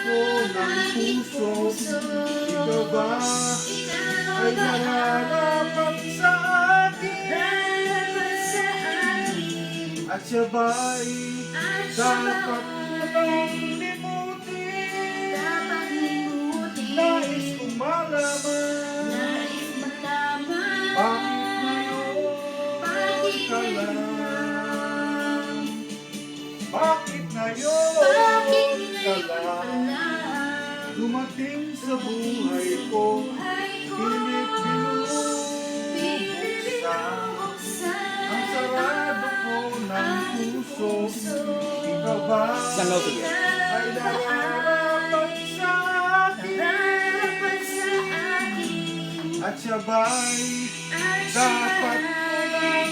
ko ng puso. Ikaw ba ay nararapat sa akin? At siya ba'y dapat nang limutin? Nais kong malaman bakit ngayon ka lang? Bakit ngayon ka lang? Dumating sa buhay ko, pilit binubuksan ang sarado ko ng puso. Ikaw ba Isang note again. ay nararapat sa akin? At siya ba'y dapat ko lang